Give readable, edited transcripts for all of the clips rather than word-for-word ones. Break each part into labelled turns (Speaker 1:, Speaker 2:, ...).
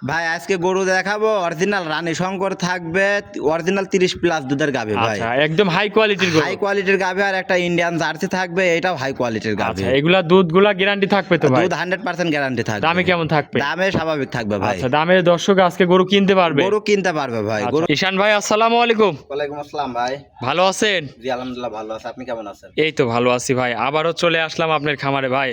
Speaker 1: ভাই আজকে গরু দেখাবো অরিজিনাল রানী শঙ্কর থাকবে, অরিজিনাল 30+ দুধের গাভী ভাই।
Speaker 2: আচ্ছা, একদম হাই কোয়ালিটির গরু।
Speaker 1: হাই কোয়ালিটির গাভী, আর একটা ইন্ডিয়ান জার্সি থাকবে, এটাও হাই কোয়ালিটির গাভী।
Speaker 2: আচ্ছা, এগুলা দুধগুলা গ্যারান্টি থাকবে তো ভাই?
Speaker 1: দুধ 100% গ্যারান্টি থাকবে।
Speaker 2: দামে কেমন থাকবে?
Speaker 1: দামে স্বাভাবিক থাকবে ভাই।
Speaker 2: আচ্ছা, দামে দর্শক আজকে গরু কিনতে পারবে?
Speaker 1: গরু কিনতে পারবে ভাই।
Speaker 2: আচ্ছা,
Speaker 1: গরু।
Speaker 2: ঈশান ভাই আসসালামু আলাইকুম।
Speaker 1: ওয়ালাইকুম আসসালাম ভাই।
Speaker 2: ভালো আছেন?
Speaker 1: জি আলহামদুলিল্লাহ ভালো আছি, আপনি কেমন আছেন?
Speaker 2: এই তো ভালো আছি ভাই, আবারও চলে আসলাম আপনার খামারে ভাই।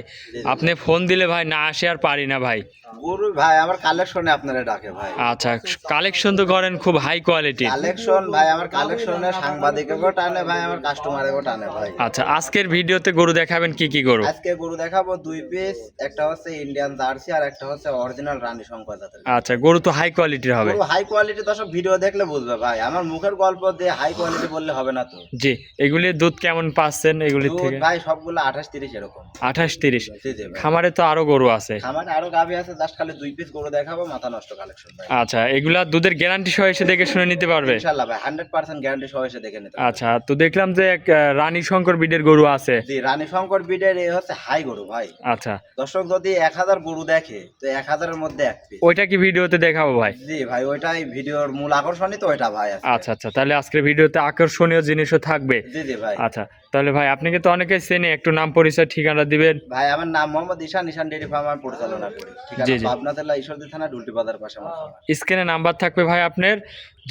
Speaker 2: আপনি ফোন দিলে ভাই না আসে আর পারি না ভাই।
Speaker 1: গরু ভাই আমার কালেকশনে আপনারা ডাকে ভাই।
Speaker 2: আচ্ছা, কালেকশন তো করেন খুব হাই কোয়ালিটি।
Speaker 1: কালেকশন ভাই, আমার কালেকশনে সাংবাদিকও টানে ভাই, আমার কাস্টমারও টানে ভাই।
Speaker 2: আচ্ছা, আজকের ভিডিওতে গরু দেখাবেন কি কি গরু?
Speaker 1: আজকে গরু দেখাবো 2 পিস, একটা হচ্ছে ইন্ডিয়ান জার্সি আর একটা হচ্ছে অরিজিনাল রানী শঙ্কর জাতের।
Speaker 2: আচ্ছা, গরু তো হাই কোয়ালিটির হবে।
Speaker 1: গরু হাই কোয়ালিটি, দর্শক ভিডিও দেখলে বুঝবে ভাই, আমার মুখের গল্প দিয়ে হাই কোয়ালিটি বললে হবে না তো।
Speaker 2: জি, এগুলির দুধ কেমন পাচ্ছেন এগুলির
Speaker 1: দুধ
Speaker 2: থেকে?
Speaker 1: ভাই সবগুলো 28-30 এরকম।
Speaker 2: 28-30।
Speaker 1: জি জি ভাই।
Speaker 2: খামারে তো আরো গরু আছে।
Speaker 1: আমার আরো গাভী আছে, জাস্ট খালি 2 পিস গরু দেখাবো, মাথা নষ্ট কালেকশন ভাই।
Speaker 2: আচ্ছা, এগুলা দুধের গ্যারান্টি সহ এসে দেখে শুনে নিতে পারবে?
Speaker 1: ইনশাআল্লাহ ভাই 100% গ্যারান্টি সহ এসে দেখে নিতে পারবে।
Speaker 2: আচ্ছা, তো দেখলাম যে এক রানী শঙ্কর বিডের গরু আছে।
Speaker 1: জি, রানী শঙ্কর বিডের এই হচ্ছে হাই গরু ভাই।
Speaker 2: আচ্ছা,
Speaker 1: দর্শক যদি 1000 গরু দেখে তো 1000 এর মধ্যে এক পিস।
Speaker 2: ওইটা কি ভিডিওতে দেখাবো ভাই?
Speaker 1: জি ভাই, ওইটাই ভিডিওর মূল আকর্ষণই তো ওইটা ভাই আছে।
Speaker 2: আচ্ছা আচ্ছা, তাহলে আজকের ভিডিওতে আকর্ষণীয় জিনিসও থাকবে।
Speaker 1: জি জি ভাই।
Speaker 2: আচ্ছা, তাহলে ভাই আপনাকে তো অনেকেই চেনে, একটু নাম পরিচয় ঠিকানা দিবেন।
Speaker 1: ভাই আমার নাম মোহাম্মদ ঈশান, ঈশান ডেইরি ফার্ম আমি পরিচালনা করি। ঠিক
Speaker 2: জি,
Speaker 1: আছে,
Speaker 2: জি।
Speaker 1: পাবনা জেলা ঈশ্বরদী থানা ডুলটি বাজার পাশে আমার খামার।
Speaker 2: স্ক্রিনে নাম্বার থাকবে ভাই, আপনার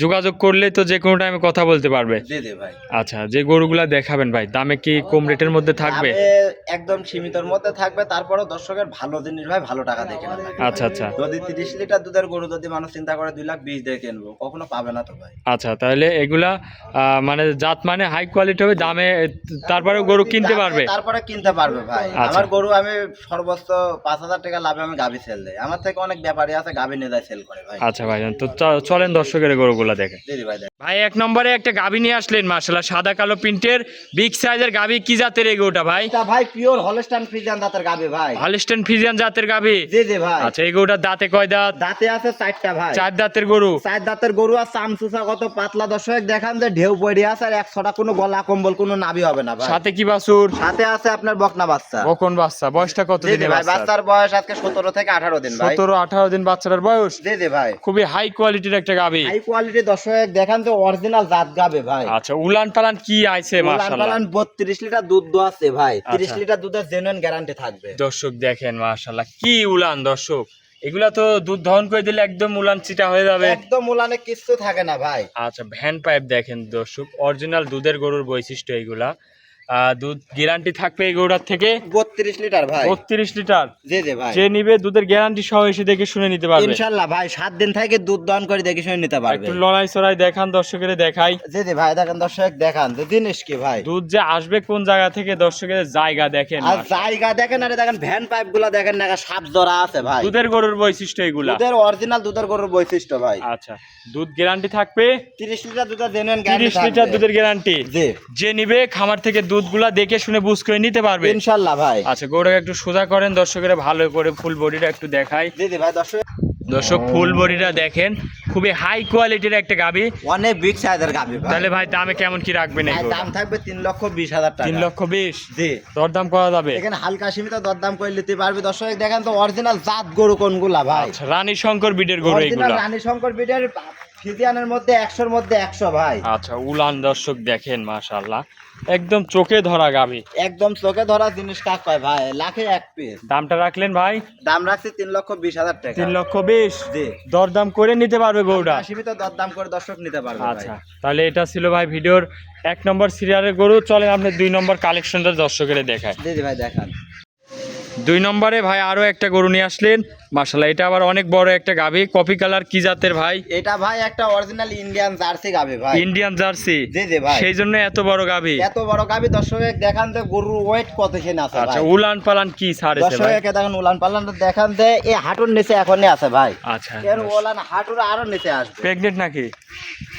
Speaker 2: যোগাযোগ করলে তো যে কোনো টাইমে কথা বলতে পারবে।
Speaker 1: জি জি ভাই।
Speaker 2: আচ্ছা, যে গরুগুলা দেখাবেন ভাই দামে কি কম রেটের মধ্যে থাকবে?
Speaker 1: দামে একদম সীমিতর মধ্যে থাকবে, তারপরে দর্শকের ভালো জিনিস ভাই, ভালো টাকা দেখে নেবে।
Speaker 2: আচ্ছা আচ্ছা
Speaker 1: যদি 30 লিটার দুধের গরু যদি মানুষ চিন্তা করে 2,20,000 দিয়ে কিনবো, কখনো পাবে না তো ভাই।
Speaker 2: আচ্ছা, তাহলে এগুলা মানে জাত মানে হাই কোয়ালিটি হবে, দামে তারপরে গরু কিনতে পারবে?
Speaker 1: তারপরে কিনতে পারবে ভাই।
Speaker 2: আচ্ছা।
Speaker 1: আমার গরু আমি সর্বোচ্চ 5,000 টাকা লাভে আমি গাভী সেল দেই। আমার থেকে অনেক ব্যাপারী আছে গাভী নিয়ে যায় সেল করে ভাই।
Speaker 2: আচ্ছা ভাই, তো চলেন দর্শকের গরুগুলা দেখে।
Speaker 1: জি জি ভাই।
Speaker 2: ভাই এক নম্বরে একটা গাভী নিয়ে আসলেন, মাশাআল্লাহ সাদা কালো প্রিন্টের বিগ সাইজের গাভী। কি জাতের এই গরুটা ভাই?
Speaker 1: এটা ভাই পিওর হলস্টাইন ফ্রিজিয়ান জাতের গাভী ভাই।
Speaker 2: হলস্টাইন ফ্রিজিয়ান জাতের গাভী?
Speaker 1: জি জি ভাই।
Speaker 2: আচ্ছা, এই গরুটার দাঁতে কয় দাঁত?
Speaker 1: দাঁতে আছে 4টা ভাই।
Speaker 2: 4 দাঁতের গরু।
Speaker 1: 4 দাঁতের গরু, আর চামচুচা কত পাতলা, দর্শক দেখান যে ঢেউ পড়ে আছে, আর 100টা কোনো গলা কম্বল কোনো নাভি হবে না ভাই।
Speaker 2: সাথে কি বাছুর?
Speaker 1: সাথে আছে আপনার বকনা বাচ্চা।
Speaker 2: বকন বাচ্চা। বয়সটা কত
Speaker 1: জি জি
Speaker 2: দিনের
Speaker 1: ভাই,
Speaker 2: বাচ্চা?
Speaker 1: বাচ্চার বয়স আজকে 17 থেকে 18 দিন ভাই।
Speaker 2: 17-18 দিন বাচ্চাটার বয়স।
Speaker 1: জি জি ভাই।
Speaker 2: খুবই হাই কোয়ালিটির একটা গাভী।
Speaker 1: হাই কোয়ালিটি, দর্শক দেখান যে অরিজিনাল জাত গাভী ভাই।
Speaker 2: আচ্ছা, উলান পালান কি আইছে মাশাআল্লাহ?
Speaker 1: 32 লিটার দুধ আছে ভাই। 30
Speaker 2: আচ্ছা।
Speaker 1: লিটার দুধের জেনুইন গ্যারান্টি থাকবে।
Speaker 2: দর্শক দেখেন মাশাআল্লাহ কি উলান দর্শক, এগুলা তো দুধ দহন করে দিলে একদম উলান চিটা হয়ে যাবে।
Speaker 1: একদম উলানে কিছু থাকে না ভাই।
Speaker 2: আচ্ছা, ভ্যান পাইপ দেখেন দর্শক, অরিজিনাল দুধের গরুর বৈশিষ্ট্য এইগুলা। দুধ গ্যারান্টি থাকবে এই গরুটার থেকে
Speaker 1: 32 লিটার ভাই।
Speaker 2: 32 লিটার।
Speaker 1: জি জি ভাই।
Speaker 2: যে নিবে দুধের গ্যারান্টি সহ এসে দেখে শুনে নিতে পারবে
Speaker 1: ইনশাআল্লাহ ভাই, 7 দিন থেকে দুধ দহন করে দেখে শুনে নিতে পারবে।
Speaker 2: একটু লড়াই চড়াই দেখান দর্শকের দেখাই।
Speaker 1: জি জি ভাই, দেখেন দর্শক দেখান যে জিনিস কি ভাই।
Speaker 2: দুধ যে আসবে কোন জায়গা থেকে দর্শকের জায়গা দেখেন।
Speaker 1: আর জায়গা দেখেন, আরে দেখেন ভ্যান পাইপ গুলা দেখেন না, সাপ জরা আছে ভাই।
Speaker 2: দুধের গরুর বৈশিষ্ট্য এগুলা।
Speaker 1: দুধের অরিজিনাল দুধের গরুর বৈশিষ্ট্য ভাই।
Speaker 2: আচ্ছা, দুধ গ্যারান্টি থাকবে
Speaker 1: 30 লিটার দুধের জেনুইন গ্যারান্টি
Speaker 2: 30 লিটার দুধের গ্যারান্টি।
Speaker 1: জি।
Speaker 2: যে নিবে খামার থেকে দুধগুলা দেখে শুনে বুঝ করে নিতে পারবে
Speaker 1: ইনশাআল্লাহ ভাই।
Speaker 2: আচ্ছা, গরুটাকে একটু সোজা করেন দর্শকের ভালো করে, ফুল বডিটা একটু দেখাই।
Speaker 1: জি জি ভাই।
Speaker 2: দর্শক ফুল বডিটা দেখেন, খুবই হাই কোয়ালিটির একটা গাভী।
Speaker 1: অনেক বিগ সাইজের গাভী ভাই।
Speaker 2: তাহলে ভাই দামে কেমন কি রাখবেন? এই
Speaker 1: দাম থাকবে 3,20,000 টাকা।
Speaker 2: 3,20,000?
Speaker 1: জি।
Speaker 2: দরদাম করা যাবে?
Speaker 1: এখানে হালকা সীমিত দরদাম করে নিতে পারবে। দর্শক দেখেন তো অরিজিনাল জাত গরু কোনগুলা ভাই।
Speaker 2: আচ্ছা, রানী শঙ্কর বিডের গরু
Speaker 1: অরিজিনাল
Speaker 2: এগুলা।
Speaker 1: রানী শঙ্কর বিডের ফিজিয়ানের মধ্যে 100 এর মধ্যে 100 ভাই।
Speaker 2: আচ্ছা, উলান দর্শক দেখেন মাশাআল্লাহ, একদম চোখে ধরা গাভী।
Speaker 1: একদম চোখে ধরা জিনিস কাক কয় ভাই, লাখে এক পিস।
Speaker 2: দামটা রাখলেন ভাই?
Speaker 1: দাম রাখছি 3,20,000 টাকা।
Speaker 2: 3,20,000?
Speaker 1: জি।
Speaker 2: দরদাম করে নিতে পারবে গরুটা?
Speaker 1: সীমিত দরদাম করে দর্শক নিতে পারবে ভাই।
Speaker 2: আচ্ছা, তাহলে এটা ছিল ভাই ভিডিওর 1 নম্বর সিরিয়ালের গরু। চলেন আপনি 2 নম্বর কালেকশনটা দর্শকের দেখায়।
Speaker 1: জি জি ভাই দেখান।
Speaker 2: 2 নম্বরে ভাই আরো একটা গরু নিয়ে আসলেন, মাশাআল্লাহ এটা আবার অনেক বড় একটা গাভী। কপি কালার, কি জাতের ভাই?
Speaker 1: এটা ভাই একটা অরিজিনাল ইন্ডিয়ান জার্সি গাভী ভাই।
Speaker 2: Indian jersey?
Speaker 1: জি জি ভাই।
Speaker 2: সেই জন্য এত বড় গাভী।
Speaker 1: এত বড় গাভী দর্শক দেখান যে গরুর ওয়েট কত সেন আছে ভাই।
Speaker 2: আচ্ছা, উলান পালান কি ছাড়েছে
Speaker 1: দর্শক
Speaker 2: ভাই?
Speaker 1: দেখেন উলান পালানটা দেখান যে এই হাঁটুর নিচে এখনই আছে ভাই।
Speaker 2: আচ্ছা,
Speaker 1: এর উলান হাঁটুর আরো নিচে আসবে।
Speaker 2: প্রেগনেন্ট নাকি?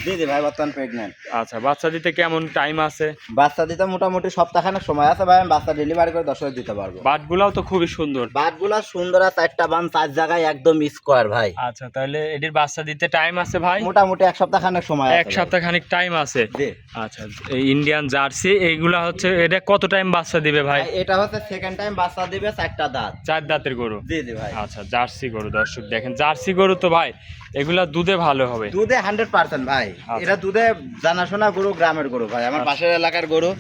Speaker 1: জি জি ভাই বর্তমান প্রেগনেন্ট।
Speaker 2: আচ্ছা, বাচ্চা দিতে কেমন টাইম আছে?
Speaker 1: বাচ্চা দিতে মোটামুটি সপ্তাহখানেক সময় আছে ভাই, আমি বাচ্চা ডেলিভারি করে দর্শক দিতে পারবো।
Speaker 2: বাটগুলাও তো খুবই সুন্দর।
Speaker 1: বাটগুলা সুন্দর আর 4টা বান 4 জায়গায় একদম স্কোয়ার ভাই।
Speaker 2: আচ্ছা, তাহলে এটির বাচ্চা দিতে টাইম আছে ভাই?
Speaker 1: মোটামুটি এক সপ্তাহখানেক সময় আছে
Speaker 2: এক
Speaker 1: ভাই।
Speaker 2: সপ্তাহ খানিক টাইম আছে।
Speaker 1: জি
Speaker 2: আচ্ছা, এই ইন্ডিয়ান জার্সি এইগুলা হচ্ছে, এটা কত টাইম বাচ্চা দিবে ভাই?
Speaker 1: ভাই এটা হচ্ছে সেকেন্ড টাইম বাচ্চা দিবে, 4টা দাঁত।
Speaker 2: 4 দাঁতের গরু।
Speaker 1: জি জি ভাই।
Speaker 2: আচ্ছা, জার্সি গরু। দর্শক দেখেন, জার্সি গরু তো ভাই এগুলা দুধে ভালো হবে।
Speaker 1: দুধে 100% ভাই।
Speaker 2: আচ্ছা।
Speaker 1: এটা দুধে জানাশোনা গরু, গ্রামের গরু ভাই, আমার
Speaker 2: আচ্ছা।
Speaker 1: পাশের এলাকার গরু।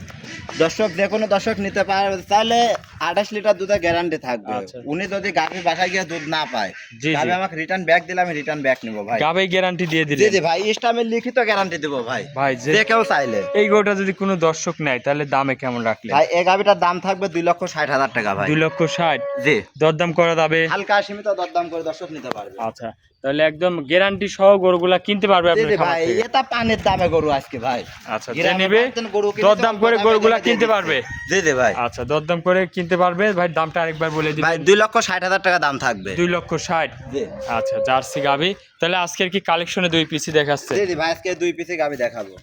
Speaker 1: দর্শক যে কোনো দর্শক নিতে পারে চাইলে 28 লিটার দুধে গ্যারান্টি থাকবে।
Speaker 2: আচ্ছা।
Speaker 1: উনি যদি গাভী বাসায় গিয়ে দুধ না পায়,
Speaker 2: জি, জি।
Speaker 1: গাভী আমাকে রিটার্ন ব্যাক দিলে আমি রিটার্ন ব্যাক নিব ভাই।
Speaker 2: গাবে গ্যারান্টি দিয়ে
Speaker 1: জি
Speaker 2: দিলে
Speaker 1: জি ভাই, ইস্টামের লিখিত গ্যারান্টি দেব ভাই।
Speaker 2: ভাই,
Speaker 1: যে কেউ চাইলে।
Speaker 2: এই গরুটা যদি কোনো দর্শক নেয় তাহলে দামে কেমন রাখলে?
Speaker 1: ভাই এই গাভীটার দাম থাকবে 2,60,000 টাকা ভাই।
Speaker 2: 2,60,000।
Speaker 1: জি
Speaker 2: দরদাম করা যাবে?
Speaker 1: হালকা সীমিত দরদাম করে দর্শক নিতে পারবে।
Speaker 2: আচ্ছা, তাহলে একদম গ্যারান্টি সহ গরুগুলা কিনতে পারবে
Speaker 1: জি
Speaker 2: আপনার
Speaker 1: জি
Speaker 2: খামার
Speaker 1: ভাই,
Speaker 2: থেকে।
Speaker 1: এটা পানির দামে গরু আজকে ভাই।
Speaker 2: আচ্ছা, যে
Speaker 1: গ্রামে
Speaker 2: নেবে
Speaker 1: পাচ্ছেন গরু কিনে
Speaker 2: দরদাম করে
Speaker 1: তো
Speaker 2: গরুগুলা
Speaker 1: দামে
Speaker 2: কিনতে
Speaker 1: দিয়ে
Speaker 2: পারবে।
Speaker 1: জি জি ভাই।
Speaker 2: আচ্ছা, দরদাম করে কিনতে পারবে ভাই। দামটা আরেকবার বলে
Speaker 1: ভাই
Speaker 2: দিবেন।
Speaker 1: 2,60,000 টাকা দাম থাকবে।
Speaker 2: 2,60,000।
Speaker 1: জি
Speaker 2: আচ্ছা, জার্সি গাভি। তাহলে আজকের কি কালেকশনে 2 পিসি দেখাচ্ছে?
Speaker 1: জি জি ভাই, আজকে 2 পিসে গাভী দেখাবো।